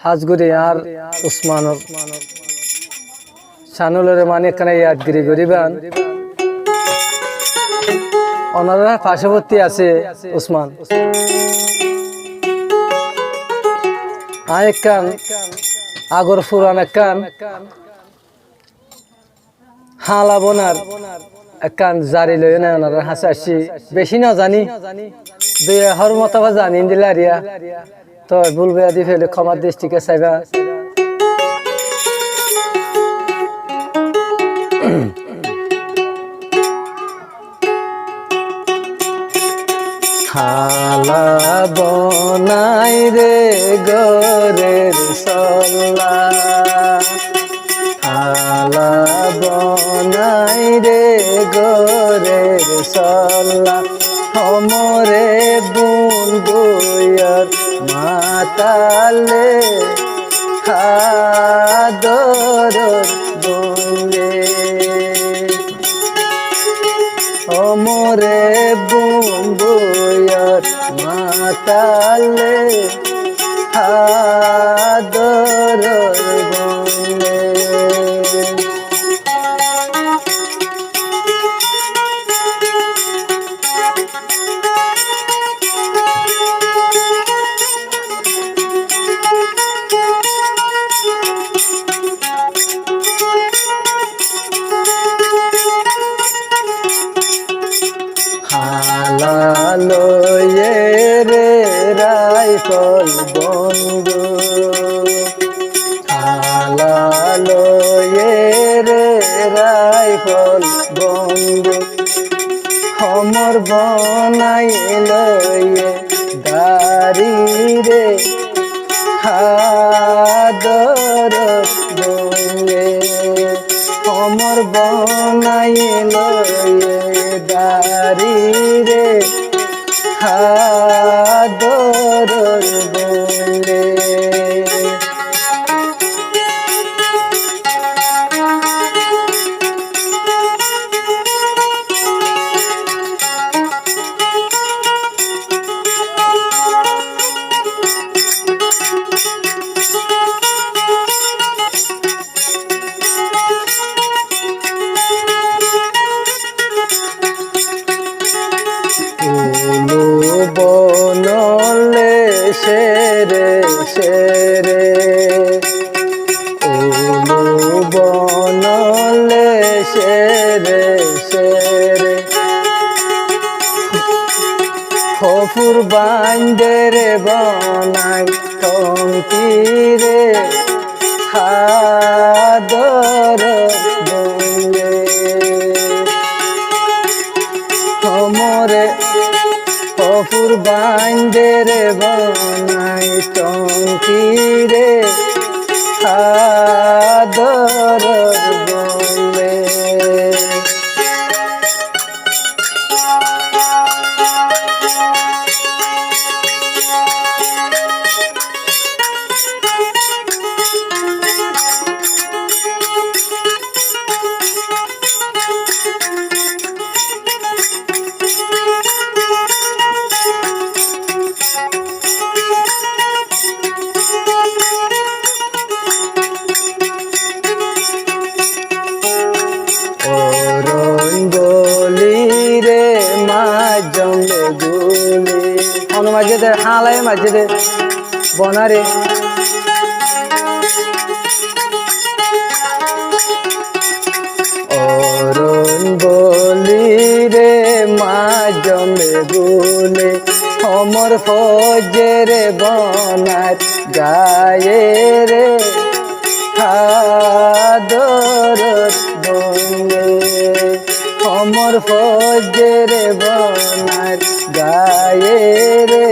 হাজগুড়ি আর উসমান শানুলের মানে এখানে ইয়াদগিরি গরিবান ওনারা পার্শ্ববর্তী আছে উসমান আরেকখান আগর ফুরান একখান হালা বোনার একখান জারি লই না ওনারা হাসাসি বেশি না জানি দুই হর মতাবা জানি দিলারিয়া তো ভুলবে আদি ফেলে ক্ষমার দৃষ্টিকে চাইবা হালা বনাই রে গরের সল্লা হালা বনাই রে গরের সল্লা হমরে বুন বইয়ার মাতালে হাদর বলে হমরে বুন বইয়ার মাতালে হাদর বলে হালালো রে রাইফল বন্ধু হালালো রে রাইফল বন্ধু হমর বনাইল দারি রে হাদর বলে হমর বনাইল দারি রে হাদর বলে বনলে শেরে শেরে ওলো বনলে শেরে শেরে খফুর বান্দেরে বনাই টঙ্কিরে হাদর বলে হমরে কপুর বান্দেরে বনাই টঙ্কিরে হাদর বলে মাঝে হালাই মাঝে বনারে অরণ বলি রে মা জমে গুলে অমর ফজরে বনার গায়ে রে হাদর বলে অমর ফজরে বনার গায়ে রে